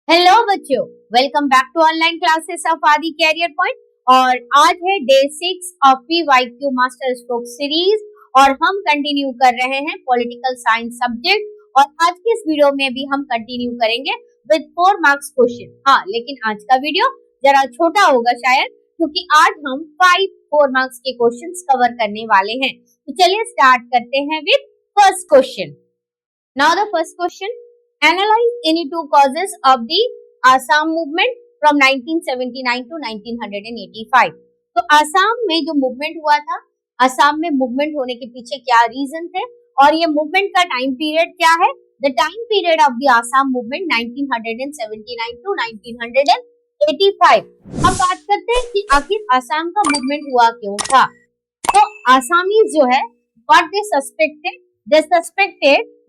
Hello बच्चों, welcome back to online classes of Aadi career point. और आज है day 6 of PYQ master stroke series और हम कंटिन्यू कर रहे हैं पॉलिटिकल साइंस सब्जेक्ट। और आज के इस वीडियो में भी हम कंटिन्यू करेंगे विद 4 मार्क्स क्वेश्चन। हाँ, लेकिन आज का वीडियो जरा छोटा होगा शायद, क्योंकि आज हम 4 मार्क्स के क्वेश्चंस कवर करने वाले हैं। तो चलिए स्टार्ट करते हैं with first question. Now the first question, analyze any two causes of the Assam movement from 1979 to 1985। तो आसाम में जो मूवमेंट हुआ था, आसाम में मूवमेंट होने के पीछे क्या रीजन थे और ये मूवमेंट का टाइम पीरियड क्या है। The time period of the Assam movement 1979 to 1985। अब बात करते हैं कि आखिर आसाम का मूवमेंट हुआ क्यों था। तो आसामीज जो है, what they suspected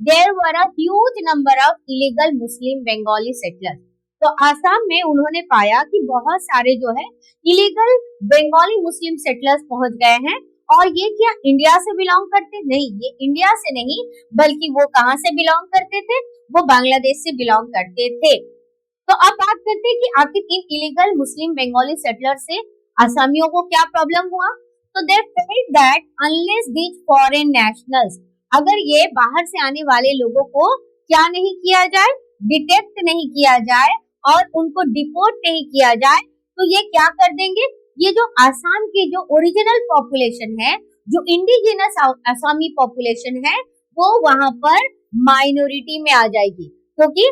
there were a huge number of illegal Muslim Bengali settlers। तो आसाम में उन्होंने पाया कि बहुत सारे जो है इलीगल बंगाली मुस्लिम सेटलर्स पहुंच गए हैं। और ये क्या इंडिया से बिलोंग करते? नहीं, ये इंडिया से नहीं, बल्कि वो कहां से बिलोंग करते थे? वो बांग्लादेश से बिलोंग करते थे। तो अब बात करते हैं कि आखिर इन इलीगल मुस्लिम बंगाली सेटलर से आसामियों को क्या प्रॉब्लम हुआ। तो they felt that unless these foreign nationals, अगर ये बाहर से आने वाले लोगों को क्या नहीं किया जाए, डिटेक्ट नहीं किया जाए और उनको डिपोर्ट नहीं किया जाए, तो ये क्या कर देंगे, ये जो आसाम की जो ओरिजिनल पॉपुलेशन है, जो इंडिजिनस आसामी पॉपुलेशन है, वो वहां पर माइनॉरिटी में आ जाएगी। क्योंकि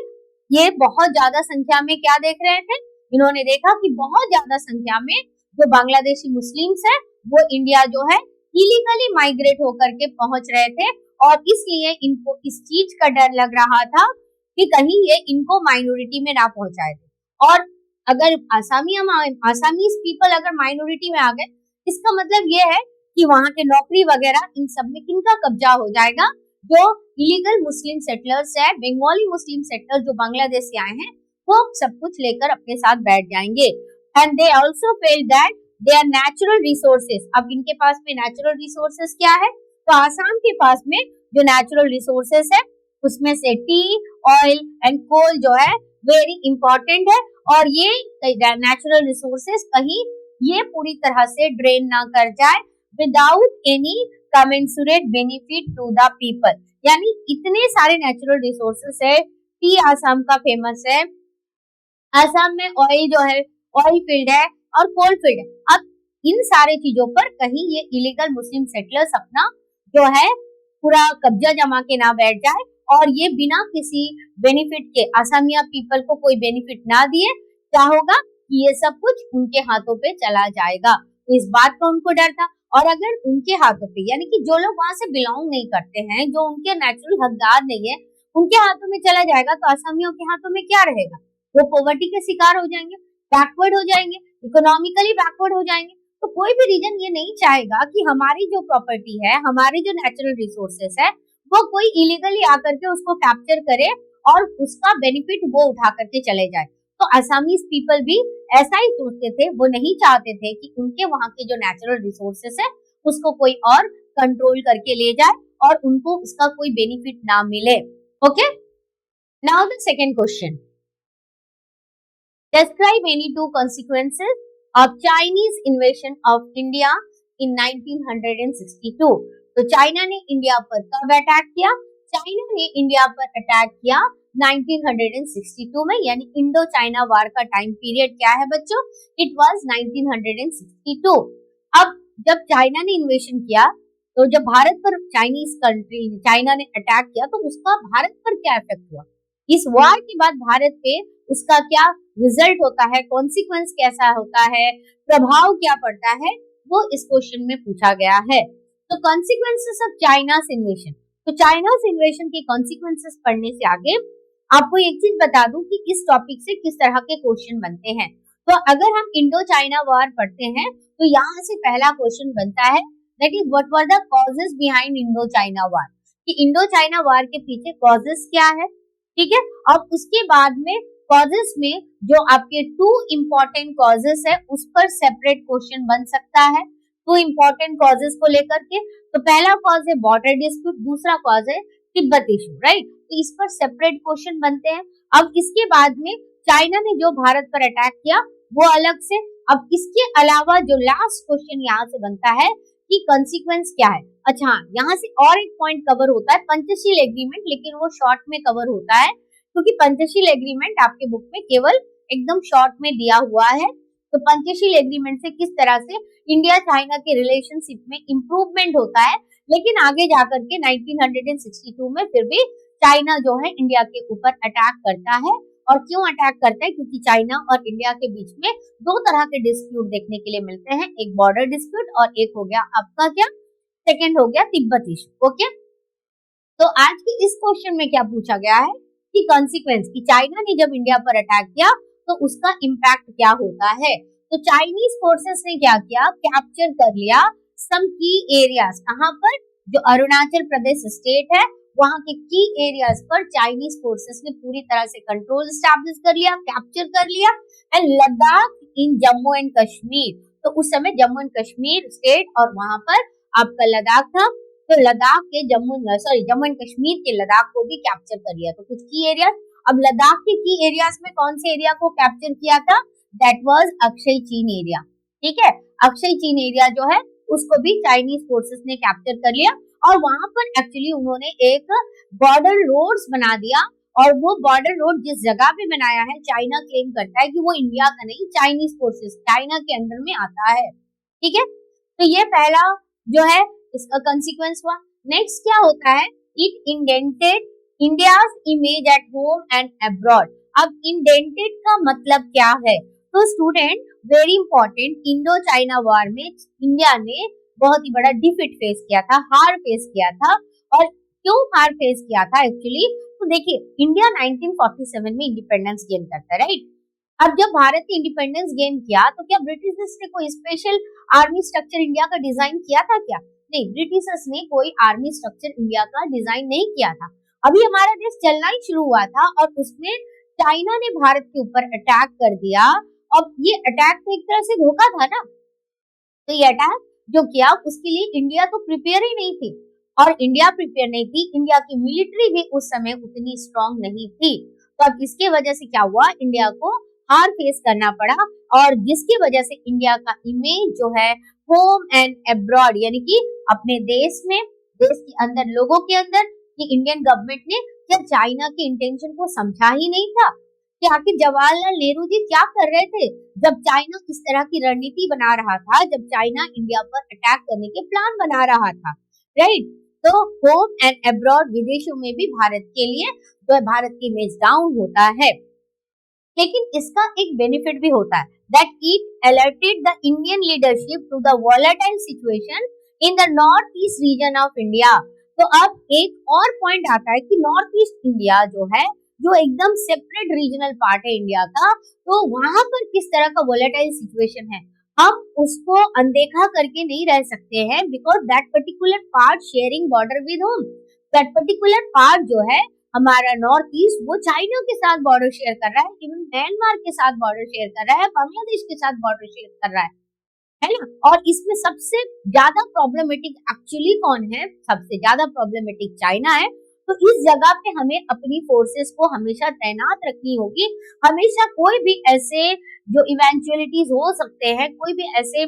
ये बहुत ज्यादा संख्या में क्या देख रहे थे, इन्होंने देखा कि बहुत ज्यादा संख्या में जो बांग्लादेशी मुस्लिम्स है वो इंडिया जो है इलीगली माइग्रेट होकर के पहुंच रहे थे। और इसलिए इनको इस चीज का डर लग रहा था कि कहीं ये इनको माइनॉरिटी में ना पहुंचाए दे। और अगर आसामीज पीपल अगर माइनॉरिटी में आ गए, इसका मतलब ये है कि वहां के नौकरी वगैरह इन सब में किनका कब्जा हो जाएगा, जो इलीगल मुस्लिम सेटलर्स है, बंगाली मुस्लिम सेटलर्स जो बांग्लादेश से आए हैं, वो सब कुछ लेकर अपने साथ बैठ जाएंगे। And they also felt that there natural resources, अब इनके पास में नेचुरल रिसोर्सेज क्या है, तो आसाम के पास में जो नेचुरल रिसोर्सेस है उसमें से टी, ऑयल एंड कोल जो है वेरी इंपॉर्टेंट है। और ये नेचुरल रिसोर्सेस कहीं ये पूरी तरह से ड्रेन ना कर जाए without any commensurate benefit to the people. यानी इतने सारे नेचुरल रिसोर्सेस है, टी आसाम का फेमस है, आसाम में ऑयल जो है ऑयल फील्ड है और कोल फील्ड है। अब इन सारे चीजों पर कहीं ये इलीगल मुस्लिम सेटलर्स अपना जो है पूरा कब्जा जमा के ना बैठ जाए और ये बिना किसी बेनिफिट के आसामिया पीपल को कोई बेनिफिट ना दिए, क्या होगा कि ये सब कुछ उनके हाथों पे चला जाएगा। तो इस बात का उनको डर था। और अगर उनके हाथों पे, यानी कि जो लोग वहां से बिलोंग नहीं करते हैं, जो उनके नेचुरल हकदार नहीं है, उनके हाथों में चला जाएगा, तो आसामियों के हाथों में क्या रहेगा, वो पॉवर्टी के शिकार हो जाएंगे, बैकवर्ड हो जाएंगे, इकोनॉमिकली बैकवर्ड हो जाएंगे। तो कोई भी रीजन ये नहीं चाहेगा कि हमारी जो प्रॉपर्टी है, हमारे जो नेचुरल रिसोर्सेस है, वो कोई इलीगली आकर के उसको कैप्चर करे और उसका बेनिफिट वो उठा करके चले जाए। तो आसामीज पीपल भी ऐसा ही सोचते थे, वो नहीं चाहते थे कि उनके वहां के जो नेचुरल रिसोर्सेस है उसको कोई और कंट्रोल करके ले जाए और उनको उसका कोई बेनिफिट ना मिले। Okay, now the second question, describe any two consequences of Chinese invasion of India in 1962। तो चाइना ने इंडिया पर कब अटैक किया? चाइना ने इंडिया पर अटैक किया 1962 में, यानी इंडो चाइना वार का टाइम पीरियड क्या है बच्चों? It was 1962। अब जब चाइना ने इन्वेशन किया, तो जब भारत पर चाइना ने अटैक किया, तो उसका भारत पर क्या इफेक्ट हुआ? इस वार के बाद भारत पे उसका क्या रिजल्ट होता है, कॉन्सिक्वेंस कैसा होता है, प्रभाव क्या पड़ता है, वो इस क्वेश्चन में पूछा गया है। तो कॉन्सिक्वेंसेस ऑफ चाइनास इन्वेशन, तो चाइनास इन्वेशन के कॉन्सिक्वेंसेस पढ़ने से आगे आपको एक चीज बता दूं कि इस टॉपिक से किस तरह के क्वेश्चन बनते हैं। तो अगर हम इंडो चाइना वार पढ़ते हैं, तो यहाँ से पहला क्वेश्चन बनता है, that is what were the causes behind Indo China war, कि इंडो चाइना वार के पीछे कॉजेस क्या है। ठीक है, अब उसके बाद में कॉजेस में जो आपके 2 इम्पोर्टेंट कॉजेस है उस पर सेपरेट क्वेश्चन बन सकता है। 2 इम्पोर्टेंट कॉजेस को लेकर के, तो पहला कॉज है बॉर्डर डिस्प्यूट, दूसरा कॉज है तिब्बत इशू, राइट। तो इस पर सेपरेट क्वेश्चन बनते हैं। अब इसके बाद में चाइना ने जो भारत पर अटैक किया वो अलग से। अब इसके अलावा जो लास्ट क्वेश्चन यहाँ से बनता है कि कंसीक्वेंस क्या है। अच्छा, यहाँ से और एक पॉइंट कवर होता है, पंचशील एग्रीमेंट, लेकिन वो शॉर्ट में कवर होता है क्योंकि पंचशील एग्रीमेंट आपके बुक में केवल एकदम शॉर्ट में दिया हुआ है। तो पंचशील एग्रीमेंट से किस तरह से इंडिया चाइना के रिलेशनशिप में इंप्रूवमेंट होता है, लेकिन आगे जाकर के 1962 में फिर भी चाइना जो है इंडिया के ऊपर अटैक करता है। और क्यों अटैक करता है? क्योंकि चाइना और इंडिया के बीच में दो तरह के डिस्प्यूट देखने के लिए मिलते हैं, एक बॉर्डर डिस्प्यूट और एक हो गया आपका क्या, सेकेंड हो गया तिब्बत इशू। ओके, तो आज के इस क्वेश्चन में क्या पूछा गया है कि कॉन्सिक्वेंस, कि चाइना ने जब इंडिया पर अटैक किया तो उसका इम्पैक्ट क्या होता है। तो चाइनीज फोर्सेस ने क्या किया, कैप्चर कर लिया सम की एरियाज। कहां पर? जो अरुणाचल प्रदेश स्टेट है वहां के की एरियाज पर चाइनीज फोर्सेस ने पूरी तरह से कंट्रोल स्टैब्लिश कर लिया, कैप्चर कर लिया। And Ladakh in Jammu and Kashmir, तो उस समय जम्मू एंड कश्मीर स्टेट और वहां पर आपका लद्दाख था, तो लद्दाख के जम्मू एंड कश्मीर के लद्दाख को भी कैप्चर कर लिया। तो कुछ की एरियाज, अब लद्दाख के की एरियाज में कौन से एरिया को कैप्चर किया था? दैट वाज अक्षय चीन एरिया। ठीक है, अक्षय चीन एरिया जो है उसको भी चाइनीज फोर्सेस ने कैप्चर कर लिया और वहां पर एक्चुअली उन्होंने एक बॉर्डर रोड्स बना दिया। और वो बॉर्डर रोड जिस जगह पे बनाया है, चाइना क्लेम करता है कि वो इंडिया का नहीं, चाइनीज फोर्सेस चाइना के अंडर में आता है। ठीक है, तो ये पहला जो है इसका कंसीक्वेंस हुआ। नेक्स्ट क्या होता है, it indented India's image at home and abroad. अब इंडेंटेड का मतलब क्या है? तो student very important, Indo China war में इंडिया ने बहुत ही बड़ा डिफीट फेस किया था, हार फेस किया था। और क्यों हार फेस किया था एक्चुअली? तो देखिए, इंडिया 1947 में इंडिपेंडेंस गेन करता है, राइट। अब जब भारत ने इंडिपेंडेंस गेन किया तो क्या ब्रिटिशर्स ने कोई स्पेशल आर्मी स्ट्रक्चर इंडिया का डिजाइन किया था क्या? नहीं, ब्रिटिशर्स ने कोई आर्मी स्ट्रक्चर इंडिया का डिजाइन नहीं किया था। अभी हमारा देश चलना ही शुरू हुआ था और उसमें चाइना ने भारत के ऊपर अटैक कर दिया। अब ये अटैक तो एक तरह से धोखा था ना, तो ये अटैक जो किया उसके लिए इंडिया तो प्रिपेयर ही नहीं थी। और इंडिया प्रिपेयर नहीं थी, इंडिया की मिलिट्री भी उस समय उतनी स्ट्रांग नहीं थी। तो अब इसके वजह से क्या हुआ, इंडिया को हार फेस करना पड़ा और जिसकी वजह से इंडिया का इमेज जो है होम एंड अब्रॉड, यानी कि अपने देश में, देश के अंदर, लोगों के अंदर, कि इंडियन गवर्नमेंट ने क्या चाइना के इंटेंशन को समझा ही नहीं था कि आखिर जवाहरलाल नेहरू जी क्या कर रहे थे जब चाइना इस तरह की रणनीति बना रहा था, जब चाइना इंडिया पर अटैक करने के प्लान बना रहा था, राइट। तो होम एंड अब्रॉड, विदेशों में भी भारत के लिए जो है भारत की इमेज डाउन होता है। लेकिन इसका एक बेनिफिट भी होता है, that it alerted the Indian leadership to the volatile situation in the north east region of India. तो अब एक और पॉइंट आता है कि नॉर्थ ईस्ट इंडिया जो है, जो एकदम सेपरेट रीजनल पार्ट है इंडिया का, तो वहां पर किस तरह का वॉलेटाइल सिचुएशन है, हम उसको अनदेखा करके नहीं रह सकते हैं, because that particular part sharing border with home. That particular part जो है हमारा नॉर्थ ईस्ट, वो चाइना के साथ बॉर्डर शेयर कर रहा है, इवन म्यांमार के साथ बॉर्डर शेयर कर रहा है, बांग्लादेश के साथ बॉर्डर शेयर कर रहा है ना। और इसमें सबसे ज्यादा प्रॉब्लमेटिक एक्चुअली कौन है? सबसे ज्यादा प्रॉब्लमेटिक चाइना है। तो इस जगह पे हमें अपनी फोर्सेस को हमेशा तैनात रखनी होगी, हमेशा कोई भी ऐसे जो इवेंचुअलिटीज हो सकते हैं, कोई भी ऐसे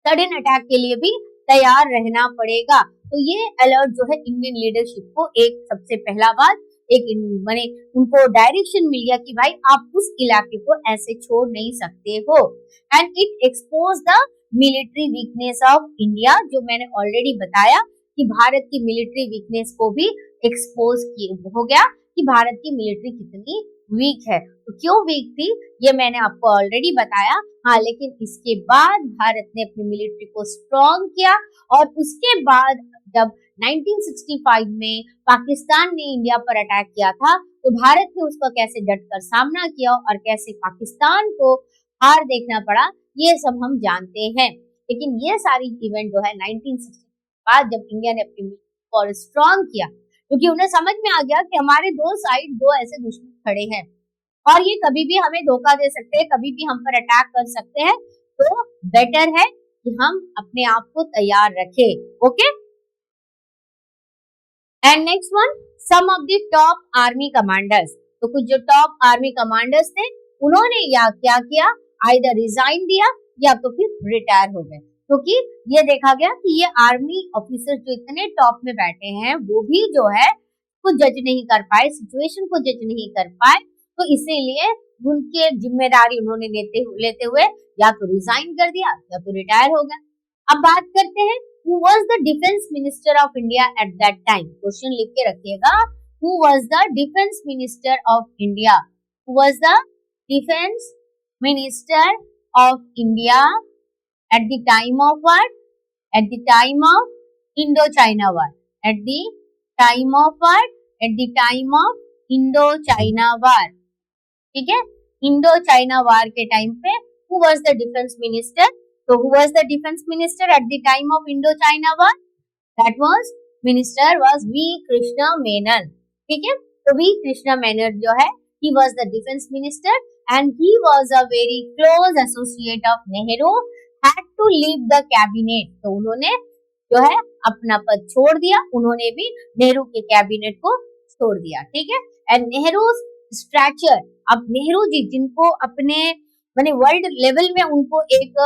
सडन अटैक के लिए भी तैयार रहना पड़ेगा। तो ये अलर्ट जो है इंडियन लीडरशिप को एक सबसे पहला बात, एक माने उनको डायरेक्शन मिल गया कि भाई आप उस इलाके को ऐसे छोड़ नहीं सकते हो। And it expose the military weakness of India, जो मैंने ऑलरेडी बताया कि भारत की मिलिट्री वीकनेस को भी एक्सपोज हो गया कि भारत की मिलिट्री कितनी वीक है। तो क्यों वीक थी ये मैंने आपको ऑलरेडी बताया। हाँ, लेकिन इसके बाद भारत ने अपनी मिलिट्री को स्ट्रॉन्ग किया और उसके बाद जब 1965 में पाकिस्तान ने इंडिया पर अटैक किया था, तो भारत ने उसका कैसे डटकर सामना किया और कैसे पाकिस्तान को हार देखना पड़ा, ये सब हम जानते हैं। लेकिन ये सारी इवेंट जो है 1960 बाद जब इंडिया ने अपनी मिलिट्री को स्ट्रॉन्ग किया, क्योंकि उन्हें समझ में आ गया कि हमारे दो साइड, दो ऐसे दुश्मन खड़े हैं और ये कभी भी हमें धोखा दे सकते हैं, कभी भी हम पर अटैक कर सकते हैं, तो बेटर है कि हम अपने आप को तैयार रखें। Okay, and next one, some of the top army commanders. तो कुछ जो टॉप आर्मी कमांडर्स थे उन्होंने या क्या किया, आइदर रिजाइन दिया या तो फिर रिटायर हो गए, क्योंकि ये देखा गया कि ये आर्मी ऑफिसर्स जो इतने टॉप में बैठे हैं वो भी जो है को जज नहीं कर पाए, सिचुएशन को जज नहीं कर पाए, तो इसीलिए उनके जिम्मेदारी उन्होंने लेते हुए या तो रिजाइन कर दिया या तो रिटायर हो गया। अब बात करते हैं who was the defense minister of India at that time। Question लिख के रखिएगा, who was the defense minister of India, who was the defense minister of India at the time of what, at the time of Indo-China war, at the time of what, at the time of Indo-China war, ठीक है, Indo China war के time पे who was the defense minister, so who was the defense minister at the time of Indo China war, that was minister was V Krishna Menon, ठीक है, तो V Krishna Menon जो है he was the defense minister and he was a very close associate of Nehru, had to leave the cabinet, तो उन्होंने जो है अपना पद छोड़ दिया, उन्होंने भी नेहरू के कैबिनेट को छोड़ दिया, ठीक है। एंड नेहरू स्ट्रैचर, अब नेहरू जी जिनको अपने माने वर्ल्ड लेवल में उनको एक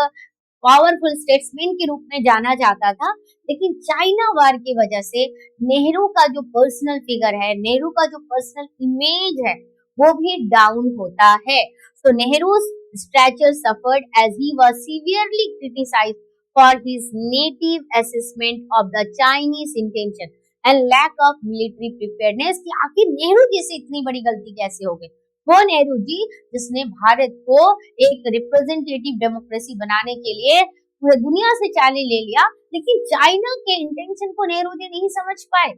पावरफुल स्टेट्समैन के रूप में जाना जाता था, लेकिन चाइना वार की वजह से नेहरू का जो पर्सनल फिगर है, नेहरू का जो पर्सनल इमेज है वो भी डाउन होता है। So Nehru stature suffered as he was severely criticised for his native assessment of the Chinese intention and lack of military preparedness, कि आखिर नेहरू जी से इतनी बड़ी गलती कैसे हो गई। वो नेहरू जी जिसने भारत को एक रिप्रेजेंटेटिव डेमोक्रेसी बनाने के लिए पूरे दुनिया से चैलेंज ले लिया, लेकिन चाइना के इंटेंशन को नेहरू जी नहीं समझ पाए।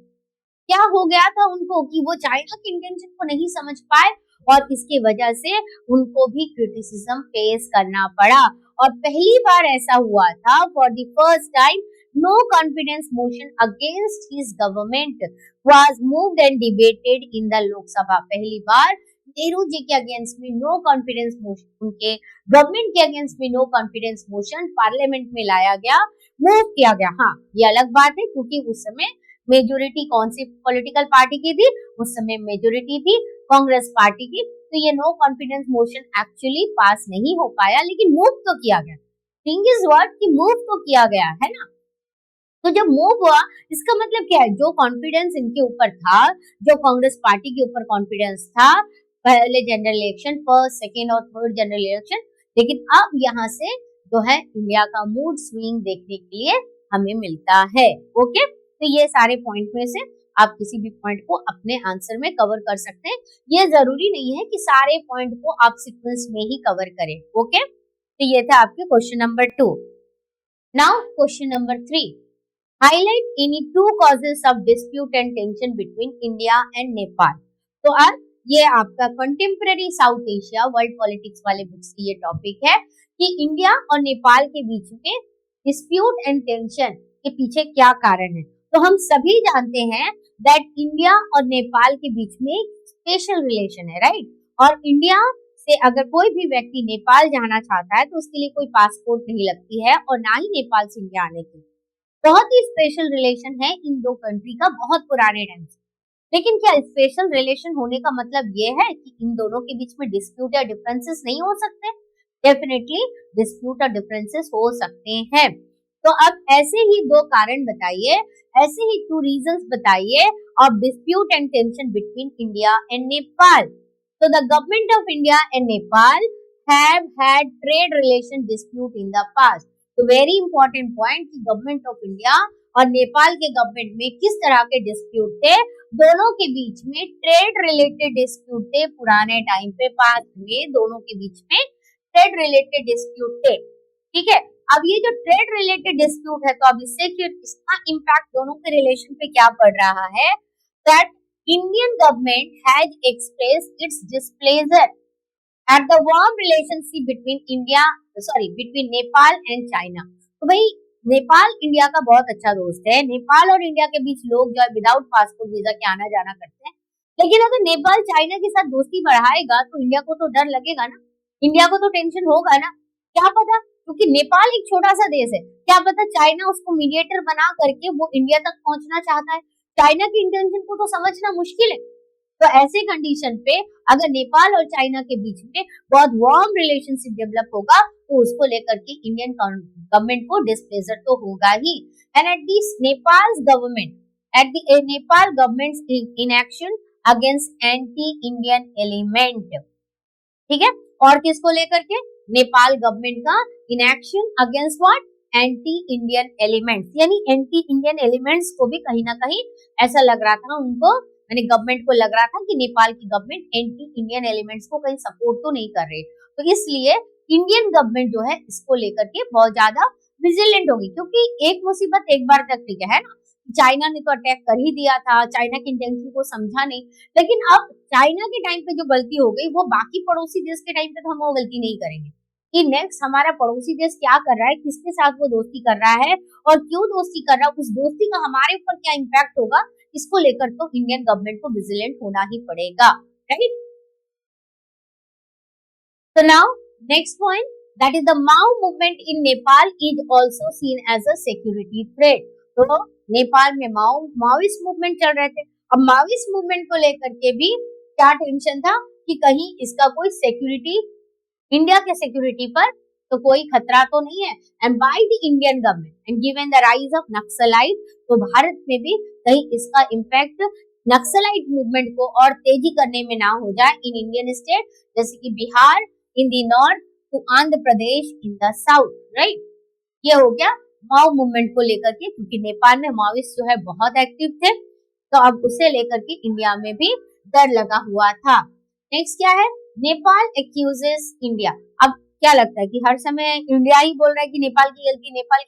क्या हो गया था उनको कि वो चाइना के इंटेंशन को नहीं समझ पाए और इसकी वजह से उनको भी क्रिटिसिज्म फेस करना पड़ा। और पहली बार ऐसा हुआ था, for the first time no confidence motion against his government was moved and debated in the Lok Sabha. पहली बार नेहरू जी के अगेंस्ट में नो कॉन्फिडेंस मोशन, उनके गवर्नमेंट के अगेंस्ट में नो कॉन्फिडेंस मोशन पार्लियामेंट में लाया गया, मूव किया गया। हाँ, ये अलग बात है क्योंकि उस समय मेजोरिटी कौन सी पॉलिटिकल पार्टी की थी, उस समय मेजोरिटी थी कांग्रेस पार्टी की, तो ये नो कॉन्फिडेंस मोशन एक्चुअली पास नहीं हो पाया, लेकिन मूव तो किया गया। थिंग इज व्हाट कि मूव तो किया गया है ना। तो जब मूव हुआ इसका मतलब क्या है, जो कॉन्फिडेंस इनके ऊपर था, जो कांग्रेस पार्टी के ऊपर कॉन्फिडेंस था पहले जनरल इलेक्शन, फर्स्ट सेकेंड और थर्ड जनरल इलेक्शन, लेकिन अब यहाँ से जो है इंडिया का मूड स्विंग देखने के लिए हमें मिलता है। ओके, तो ये सारे पॉइंट में से आप किसी भी पॉइंट को अपने आंसर में कवर कर सकते हैं। ये जरूरी नहीं है कि सारे पॉइंट को आप सीक्वेंस में ही कवर करें। ओके, तो ये था आपके question number 2। Now question number 3, highlight any 2 causes of dispute and tension between India and Nepal. तो आज ये आपका contemporary south Asia world politics वाले बुक्स की ये टॉपिक है कि इंडिया और नेपाल के बीच में डिस्प्यूट एंड टेंशन के पीछे क्या कारण है। तो हम सभी जानते हैं दैट इंडिया और नेपाल के बीच में स्पेशल रिलेशन है, राइट। और इंडिया से अगर कोई भी व्यक्ति नेपाल जाना चाहता है तो उसके लिए कोई पासपोर्ट नहीं लगती है और ना ही नेपाल से इंडिया आने की। बहुत ही स्पेशल रिलेशन है इन दो कंट्री का, बहुत पुराने टाइम से। लेकिन क्या स्पेशल रिलेशन होने का मतलब ये है कि इन दोनों के बीच में डिस्प्यूट या डिफरेंसेस नहीं हो सकते? डेफिनेटली डिस्प्यूट और डिफरेंसेस हो सकते हैं। तो अब ऐसे ही 2 कारण बताइए, ऐसे ही 2 रीजंस बताइए of dispute and tension between India and Nepal. So the government of India and Nepal have had trade relation dispute in the past. तो वेरी इंपॉर्टेंट पॉइंट कि गवर्नमेंट ऑफ इंडिया और नेपाल के गवर्नमेंट में किस तरह के डिस्प्यूट थे, दोनों के बीच में ट्रेड रिलेटेड डिस्प्यूट थे। पुराने टाइम पे पास्ट में दोनों के बीच में ट्रेड रिलेटेड डिस्प्यूट थे, ठीक है। अब ये जो ट्रेड रिलेटेड डिस्प्यूट है, तो अब इससे इसका इम्पैक्ट दोनों के रिलेशन पे क्या पड़ रहा है, that Indian government has expressed its displeasure at the warm relationship between Nepal and China। तो भाई नेपाल इंडिया का बहुत अच्छा दोस्त है, नेपाल और इंडिया के बीच लोग जो है विदाउट पासपोर्ट वीजा के आना जाना करते हैं। लेकिन अगर नेपाल चाइना के साथ दोस्ती बढ़ाएगा तो इंडिया को तो डर लगेगा ना, इंडिया को तो टेंशन होगा ना। क्या पता, क्योंकि नेपाल एक छोटा सा देश है, क्या पता चाइना उसको मीडिएटर बना करके वो इंडिया तक पहुंचना चाहता है। चाइना की इंटेंशन को तो समझना मुश्किल है। तो ऐसे कंडीशन पे अगर नेपाल और चाइना के बीच में बहुत वार्म रिलेशनशिप डेवलप होगा तो उसको लेकर के इंडियन गवर्नमेंट को डिस्प्लेजर तो होगा ही। And at this Nepal government Nepal government inaction against anti Indian element, ठीक है। और किसको लेकर के, नेपाल गवर्नमेंट का inaction against what, anti Indian elements, यानी एंटी इंडियन एलिमेंट्स को भी कहीं ना कहीं ऐसा लग रहा था उनको, यानी गवर्नमेंट को लग रहा था कि नेपाल की गवर्नमेंट एंटी इंडियन एलिमेंट्स को कहीं सपोर्ट तो नहीं कर रही, तो इसलिए इंडियन गवर्नमेंट जो है इसको लेकर के बहुत ज्यादा विजिलेंट होगी। क्योंकि एक मुसीबत एक बार तक ठीक है ना, चाइना ने तो अटैक कर ही दिया था, चाइना की इंटेंशन को समझा नहीं, लेकिन अब चाइना के टाइम पे जो गलती हो गई वो बाकी पड़ोसी देश के टाइम पे तो हम वो गलती नहीं करेंगे कि नेक्स्ट हमारा पड़ोसी देश क्या कर रहा है, किसके साथ वो दोस्ती कर रहा है और क्यों दोस्ती कर रहा है, उस दोस्ती का हमारे ऊपर क्या इम्पैक्ट होगा, इसको लेकर तो इंडियन गवर्नमेंट को विजिलेंट होना ही पड़ेगा, right. So now next point, that is the Mao movement in Nepal is also seen as a security threat। तो नेपाल में माओइस्ट मूवमेंट चल रहे थे। अब माओइस्ट मूवमेंट को लेकर के भी क्या टेंशन था कि कहीं इसका कोई सिक्योरिटी, इंडिया के सिक्योरिटी पर तो कोई खतरा तो नहीं है। And by the Indian government and given the rise of naxalite, तो भारत में भी कहीं इसका इम्पैक्ट नक्सलाइट मूवमेंट को और तेजी करने में ना हो जाए इन इंडियन स्टेट, जैसे कि Bihar in the north to Andhra Pradesh in the south, right. ये हो गया माओ मूवमेंट को लेकर के, क्योंकि नेपाल में माओइस्ट जो है बहुत एक्टिव थे, तो अब उसे लेकर के इंडिया में भी डर लगा हुआ था। नेक्स्ट क्या है, नेपाल एक्यूजेस इंडिया। अब क्या लगता है कि हर समय इंडिया ही बोल रहा है कि नेपाल की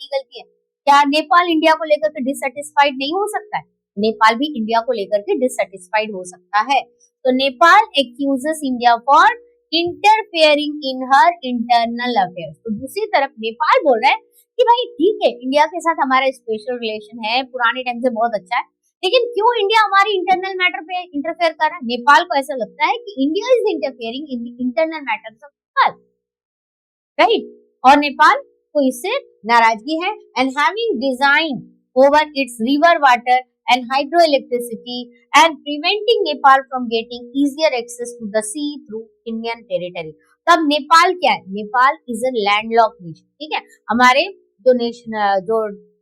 गलती है, क्या नेपाल इंडिया को लेकर के डिससेटिस्फाइड नहीं हो सकता है? नेपाल भी इंडिया को लेकर के डिससेटिस्फाइड हो सकता है। तो Nepal accuses India for interfering in her internal affairs. तो दूसरी तरफ नेपाल बोल रहा है कि भाई ठीक है, इंडिया के साथ हमारा स्पेशल रिलेशन है, पुराने टाइम से बहुत अच्छा है, लेकिन क्यों इंडिया हमारी इंटरनल मैटर पे इंटरफेयर कर रहा है? नेपाल को ऐसा लगता है कि India is interfering in the internal matters of Nepal, right. और नेपाल को इससे नाराजगी है। And having design over it's river water and hydroelectricity and preventing Nepal from getting easier access to the sea through Indian territory। तब नेपाल क्या है, Nepal is a landlocked nation, ठीक है। हमारे जो नेशन जो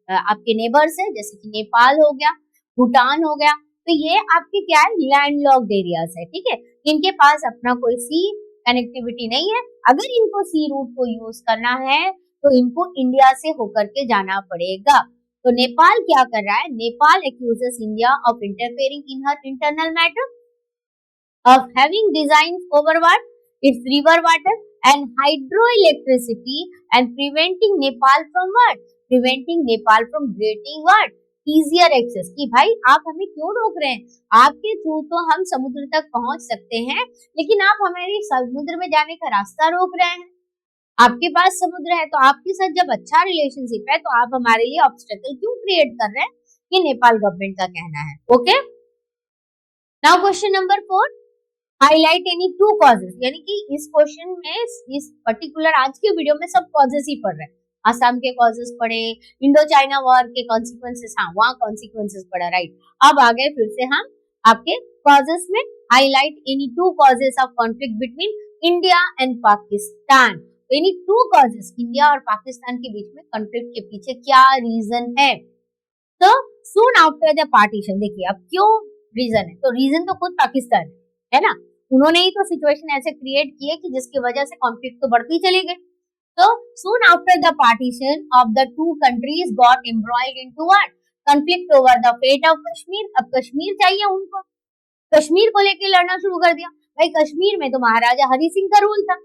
आपके नेबर्स है, जैसे कि नेपाल हो गया, भूटान हो गया, तो ये आपके क्या है, लैंडलॉक्ड एरियाज है, ठीक है। इनके पास अपना कोई सी कनेक्टिविटी नहीं है। अगर इनको सी रूट को यूज करना है तो इनको इंडिया से होकर के जाना पड़ेगा। तो नेपाल क्या कर रहा है, Nepal accuses India of interfering in her internal matter, of having design over what, its river water and hydroelectricity and preventing Nepal from what, preventing Nepal from getting what, easier access. कि भाई आप हमें क्यों रोक रहे हैं, आपके थ्रू तो हम समुद्र तक पहुंच सकते हैं, लेकिन आप हमारे समुद्र में जाने का रास्ता रोक रहे हैं। आपके पास समुद्र है तो आपके साथ जब अच्छा रिलेशनशिप है तो आप हमारे लिए ऑब्स्टेकल क्यों क्रिएट कर रहे हैं, ये नेपाल गवर्नमेंट का कहना है। Okay, now question number 4, highlight any 2 causes. यानी कि इस क्वेश्चन में, इस पर्टिकुलर आज के वीडियो में सब कॉजेस ही पढ़ रहे हैं। असम के कॉजेस पढ़े, इंडो चाइना वॉर के कॉन्सिक्वेंसेस, हाँ वहाँ कॉन्सिक्वेंसेस पढ़ा, राइट। अब आ गए फिर से हम आपके कॉजेस में, highlight any 2 causes of conflict between India and Pakistan. Any 2 causes, India और पाकिस्तान के बीच में कॉन्फ्लिक्ट के पीछे क्या रीजन है। तो सून आफ्टर द पार्टीशन, देखिए अब क्यों रीजन है, तो रीजन तो खुद पाकिस्तान है ना, उन्होंने ही तो सिचुएशन ऐसे क्रिएट किए कि जिसकी वजह से कॉन्फ्लिक्ट तो बढ़ती चली गई। तो soon after the partition of the 2 countries got embroiled into what, conflict over the fate of Kashmir. अब कश्मीर चाहिए उनको, कश्मीर को लेके लड़ना शुरू कर दिया। भाई कश्मीर में तो महाराजा हरि सिंह का रूल था,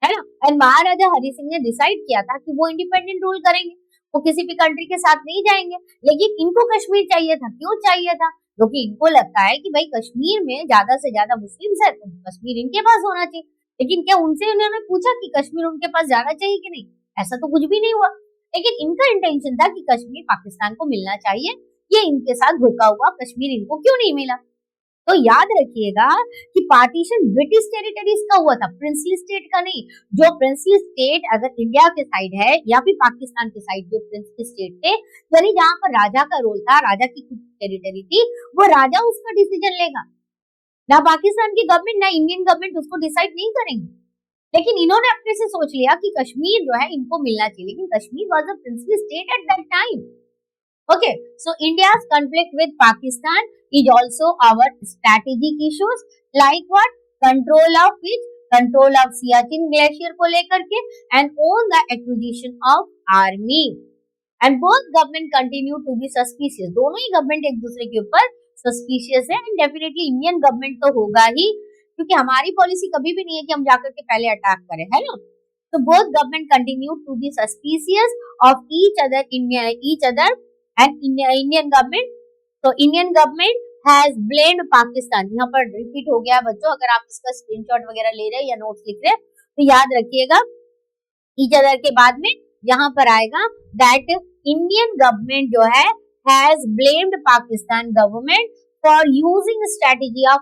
है ना, एंड महाराजा हरि सिंह ने डिसाइड किया था कि वो इंडिपेंडेंट रूल करेंगे, वो किसी भी कंट्री के साथ नहीं जाएंगे। लेकिन इनको कश्मीर चाहिए था, क्यों चाहिए था, क्योंकि इनको लगता है कि भाई कश्मीर में ज्यादा से ज्यादा मुस्लिम्स है तो कश्मीर इनके पास होना चाहिए। लेकिन क्या उनसे उन्होंने पूछा कि कश्मीर उनके पास जाना चाहिए कि नहीं, ऐसा तो कुछ भी नहीं हुआ। लेकिन इनका इंटेंशन था कि कश्मीर पाकिस्तान को मिलना चाहिए, ये इनके साथ धोखा हुआ, कश्मीर इनको क्यों नहीं मिला। तो याद रखिएगा कि पार्टीशन ब्रिटिश टेरिटरीज का हुआ था, प्रिंसली स्टेट का नहीं। जो प्रिंसली स्टेट अगर इंडिया के साइड है या फिर पाकिस्तान के साइड जो प्रिंसली स्टेट थे, यानी जहां पर राजा का रोल था, राजा की कुछ टेरिटरी थी, वो राजा उसका डिसीजन लेगा, ना पाकिस्तान की गवर्नमेंट ना इंडियन गवर्नमेंट उसको डिसाइड नहीं करेंगे, लेकिन इन्होंने अपने से सोच लिया कि कश्मीर जो है इनको मिलना चाहिए, लेकिन Kashmir was a princely state at that time. Okay, so India's conflict with Pakistan is also our strategic issues, like what, control of which, control of Siachen glacier को लेकर के, and on the acquisition of army, and both government continue to be suspicious, दोनों ही government एक दूसरे के ऊपर suspicious है, एंड डेफिनेटली इंडियन गवर्नमेंट तो होगा ही, क्योंकि हमारी पॉलिसी कभी भी नहीं है कि हम जाकर के पहले अटैक करें, है ना। तो both government continue to be suspicious of each other and Indian government, तो Indian government has blamed Pakistan, यहाँ पर रिपीट हो गया बच्चों, अगर आप इसका स्क्रीनशॉट वगैरह ले रहे हैं या नोट्स लिख रहे हैं तो याद रखिएगा, ईच अदर के बाद में यहाँ पर आएगा दैट इंडियन गवर्नमेंट जो है has blamed Pakistan government for using strategy of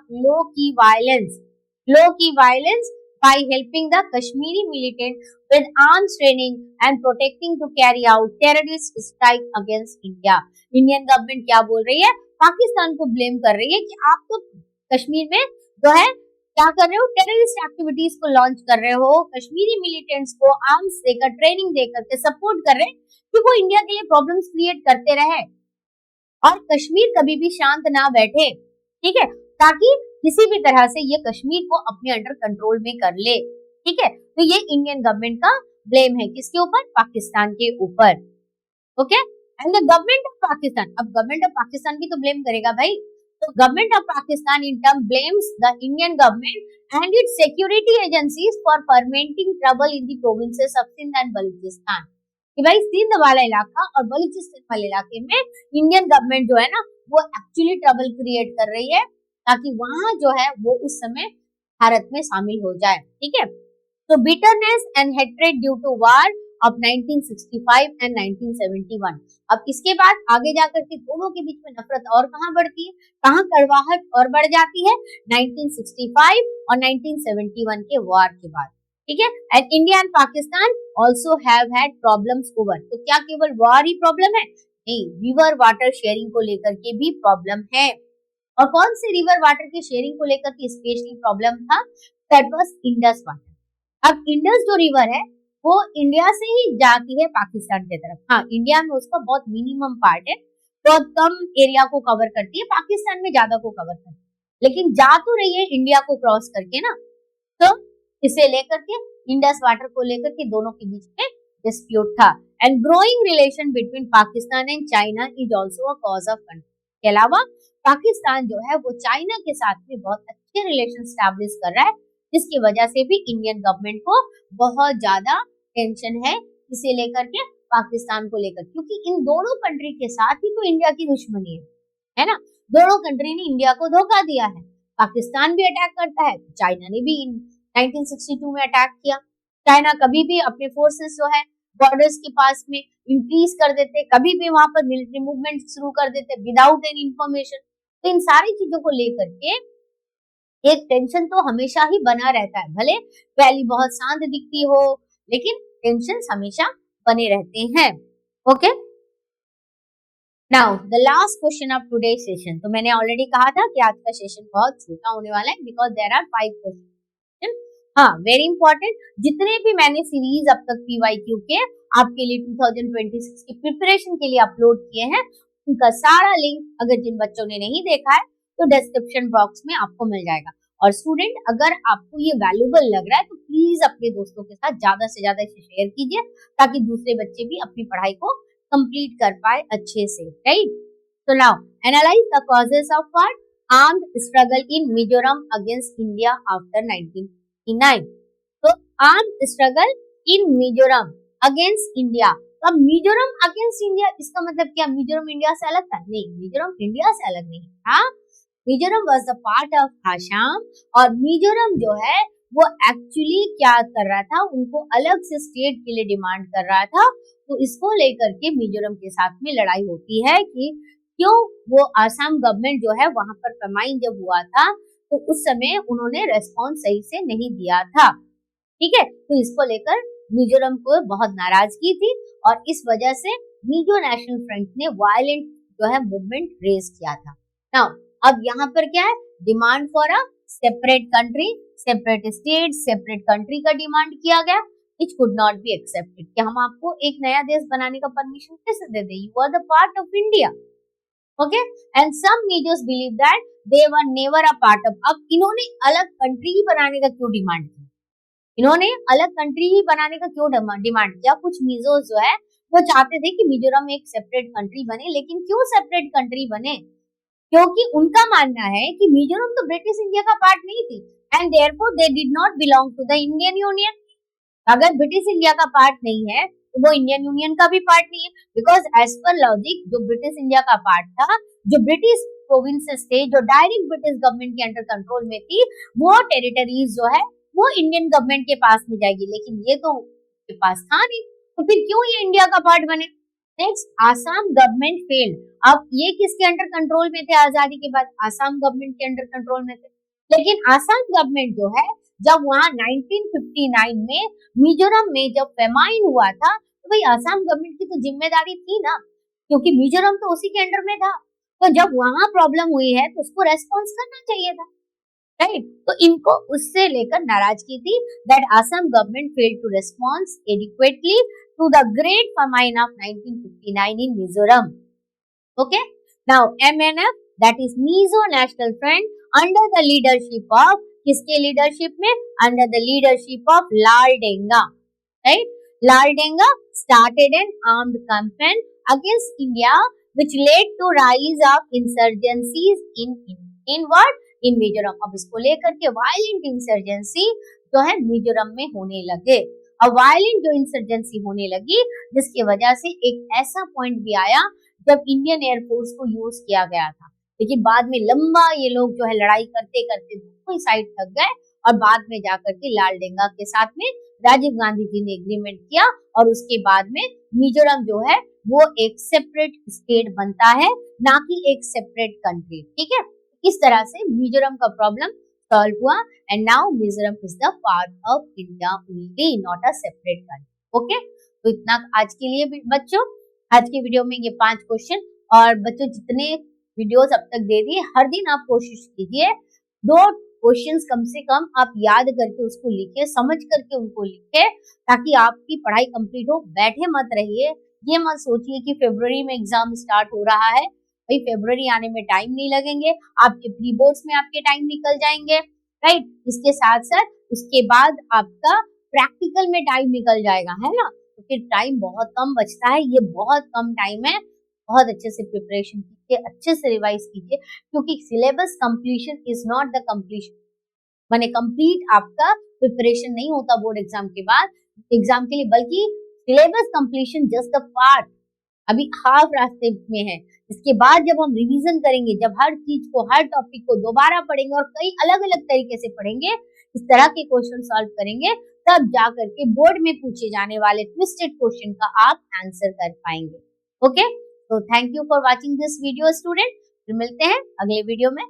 low key violence by helping the Kashmiri militant with arms training and protecting to carry out terrorist strike against India। Indian government क्या बोल रही है, पाकिस्तान को blame कर रही है कि आप तो कश्मीर में जो है क्या कर रहे हो, टेररिस्ट एक्टिविटीज को लॉन्च कर रहे हो, कश्मीरी मिलिटेंट्स को आर्म्स देकर ट्रेनिंग देकर के सपोर्ट कर रहे हैं कि वो इंडिया के लिए प्रॉब्लम्स क्रिएट करते रहे और कश्मीर कभी भी शांत ना बैठे, ठीक है, ताकि किसी भी तरह से ये कश्मीर को अपने अंडर कंट्रोल में कर ले, ठीक है। तो ये इंडियन गवर्नमेंट का ब्लेम है, किसके ऊपर, पाकिस्तान के ऊपर। Okay, and the government of Pakistan, अब गवर्नमेंट ऑफ पाकिस्तान भी तो ब्लेम करेगा भाई, तो government of Pakistan in term blames the Indian government and its security agencies for fomenting trouble in the provinces of Sindh and Balochistan, कि भाई सिंध वाला इलाका और बलूचिस्तान वाले इलाके में इंडियन गवर्नमेंट जो है ना वो एक्चुअली ट्रबल क्रिएट कर रही है ताकि वहां जो है वो उस समय भारत में शामिल हो जाए, ठीक है। तो bitterness and hatred due to war of 1965 and 1971, अब इसके बाद आगे जाकर के दोनों के बीच में नफरत और कहां बढ़ती है, कहां कड़वाहट और बढ़ जाती है, 1965 और 1971 के वार के बाद, ठीक है। And India and Pakistan also have had problems over, तो क्या केवल वार ही प्रॉब्लम है, नहीं, रिवर वाटर शेयरिंग को लेकर के भी प्रॉब्लम है, और कौन से रिवर वाटर की शेयरिंग को लेकर के स्पेशली प्रॉब्लम था, दैट वाज इंडस वाटर। अब इंडस जो रिवर है वो इंडिया से ही जाती है पाकिस्तान की तरफ, हाँ इंडिया में उसका बहुत मिनिमम पार्ट है, बहुत कम एरिया को कवर करती है, पाकिस्तान में ज्यादा को कवर करती है, लेकिन जा तो रही है इंडिया को क्रॉस करके ना, तो इसे लेकर के इंडस वाटर को लेकर के दोनों के बीच में डिस्प्यूट था, and growing relation between Pakistan and China is also a cause of conflict, के अलावा पाकिस्तान जो है वो चाइना के साथ में बहुत अच्छे रिलेशन स्टैब्लिश कर रहा है, जिसकी वजह से भी इंडियन गवर्नमेंट को बहुत ज्यादा टेंशन है इसे लेकर के, पाकिस्तान को लेकर, क्योंकि इन दोनों कंट्री के साथ ही तो इंडिया की दुश्मनी है ना, दोनों कंट्री ने इंडिया को धोखा दिया है, पाकिस्तान भी अटैक करता है, चाइना ने भी 1962 में अटैक किया, चाइना कभी भी अपने फोर्सेस जो है बॉर्डर्स के पास में इंक्रीज कर देते, कभी भी वहां पर मिलिट्री मूवमेंट शुरू कर देते विदाउट एनी इंफॉर्मेशन, तो इन सारी चीजों को लेकर के एक टेंशन तो हमेशा ही बना रहता है, भले वैली बहुत शांत दिखती हो लेकिन टेंशन हमेशा बने रहते हैं। Okay, now the last question of today session, तो मैंने ऑलरेडी कहा था कि आज का सेशन बहुत छोटा होने वाला है बिकॉज देयर आर 5 क्वेश्चन, हाँ वेरी इंपॉर्टेंट, जितने भी मैंने सीरीज अब तक पीवाईक्यू के आपके लिए 2026 की प्रिपरेशन के लिए अपलोड किए हैं उनका सारा लिंक अगर जिन बच्चों ने नहीं देखा है तो डिस्क्रिप्शन बॉक्स में आपको मिल जाएगा, और स्टूडेंट अगर आपको ये वैल्यूबल लग रहा है तो प्लीज अपने दोस्तों के साथ ज्यादा से ज्यादा इसे शेयर कीजिए ताकि दूसरे बच्चे भी अपनी पढ़ाई को कंप्लीट कर पाए अच्छे से, राइट। तो now analyse the causes of what, armed struggle in Mizoram against India after 1989, तो armed struggle in Mizoram against India, अब मिजोरम अगेंस्ट इंडिया इसका मतलब क्या, मिजोरम इंडिया से अलग था, नहीं मिजोरम इंडिया से अलग नहीं था, Mizoram was the part of Assam, और मिजोरम जो है वो एक्चुअली क्या कर रहा था, उनको अलग से स्टेट के लिए डिमांड कर रहा था, तो इसको लेकर के मिजोरम के साथ में लड़ाई होती है कि क्यों वो आसाम गवर्नमेंट जो है वहां पर फमाइन जब हुआ था तो उस समय उन्होंने रेस्पॉन्स सही से नहीं दिया था, ठीक है, तो इसको लेकर मिजोरम को बहुत नाराजगी थी और इस वजह से मिजो नेशनल फ्रंट ने वायलेंट जो है मूवमेंट रेज किया था। नाउ अब यहाँ पर क्या है, demand for a separate country, separate state, separate country का डिमांड किया गया, which could not be accepted कि हम आपको एक नया देश बनाने का परमिशन कैसे दे दें, you are the part of India, okay, and some majors believe that they were never a part of. अब इन्होंने अलग कंट्री ही बनाने का क्यों डिमांड किया, इन्होंने अलग कंट्री ही बनाने का क्यों डिमांड किया? कुछ मीजोस जो है वो चाहते थे कि मिजोरम एक सेपरेट कंट्री बने, लेकिन क्यों सेपरेट कंट्री बने? क्योंकि उनका मानना है कि मिजोरम तो ब्रिटिश इंडिया का पार्ट नहीं थी and therefore they did not belong to the Indian union. अगर ब्रिटिश इंडिया का पार्ट नहीं है तो वो इंडियन यूनियन का भी पार्ट नहीं है, बिकॉज एज पर लॉजिक जो ब्रिटिश इंडिया का पार्ट था, जो ब्रिटिश प्रोविंसेस थे, जो डायरेक्ट ब्रिटिश गवर्नमेंट के अंडर कंट्रोल में थी, वो टेरिटरीज जो है वो इंडियन गवर्नमेंट के पास में जाएगी, लेकिन ये तो उनके पास था नहीं, तो फिर क्यों ये इंडिया का पार्ट बने? Next, Assam government failed. अब ये किसके अंडर कंट्रोल में थे आजादी के बाद? आसाम गवर्नमेंट के अंडर कंट्रोल में थे, लेकिन आसाम गवर्नमेंट जो है जब वहां 1959 में मिजोरम में जब फेमाइन हुआ था तो भाई आसाम गवर्नमेंट की तो जिम्मेदारी थी ना, क्योंकि मिजोरम तो उसी के अंडर में था, तो जब वहां प्रॉब्लम हुई है तो उसको रेस्पॉन्स करना चाहिए था, राइट? तो इनको उससे लेकर नाराजगी थी that Assam government failed to response adequately to the great famine of 1959 in Mizoram. Okay, now MNF that is Mizo national front under the leadership of, किसके लीडरशिप में? Under the leadership of Laldenga, right? Laldenga started an armed campaign against India which led to rise of insurgencies in what? In Mizoram। अब इसको लेकर के violent insurgency जो है मिजोरम में होने लगे। अब वायलेंट जो इंसर्जेंसी होने लगी जिसकी वजह से एक ऐसा पॉइंट भी आया जब इंडियन एयरफोर्स को यूज किया गया था, लेकिन बाद में लंबा ये लोग जो है लड़ाई करते करते दोनों साइड थक गए और बाद में जाकर के लालडेंगा के साथ में राजीव गांधी जी ने एग्रीमेंट किया और उसके बाद में मिजोरम जो है वो एक सेपरेट स्टेट बनता है, ना कि एक सेपरेट कंट्री। ठीक है, इस तरह से मिजोरम का प्रॉब्लम सॉल्व हुआ and now Mizoram is the part of India only, not a separate country. Okay, तो इतना आज के लिए बच्चों। आज के वीडियो में ये 5 क्वेश्चन, और बच्चों जितने वीडियोस अब तक दे दिए हर दिन आप कोशिश कीजिए 2 क्वेश्चंस कम से कम आप याद करके उसको लिखे, समझ करके उनको लिखे, ताकि आपकी पढ़ाई कंप्लीट हो। बैठे मत रहिए, ये मत सोचिए कि फरवरी में एग्जाम स्टार्ट हो रहा है, भाई फरवरी आने में टाइम नहीं लगेंगे, आपके प्री बोर्ड्स में आपके टाइम निकल जाएंगे, राइट? इसके साथ साथ उसके बाद आपका प्रैक्टिकल में टाइम निकल जाएगा, है ना? तो फिर टाइम बहुत कम बचता है, ये बहुत कम टाइम है। बहुत अच्छे से प्रिपरेशन कीजिए, अच्छे से रिवाइज कीजिए, क्योंकि syllabus completion is not the completion, माने कंप्लीट आपका प्रिपरेशन नहीं होता बोर्ड एग्जाम के बाद एग्जाम के लिए, बल्कि syllabus completion just the part, अभी हाफ रास्ते में है। इसके बाद जब हम रिवीजन करेंगे, जब हर चीज को, हर टॉपिक को दोबारा पढ़ेंगे और कई अलग अलग तरीके से पढ़ेंगे, इस तरह के क्वेश्चन सॉल्व करेंगे, तब जाकर के बोर्ड में पूछे जाने वाले ट्विस्टेड क्वेश्चन का आप आंसर कर पाएंगे। ओके, तो thank you for watching this video student, फिर मिलते हैं अगले वीडियो में।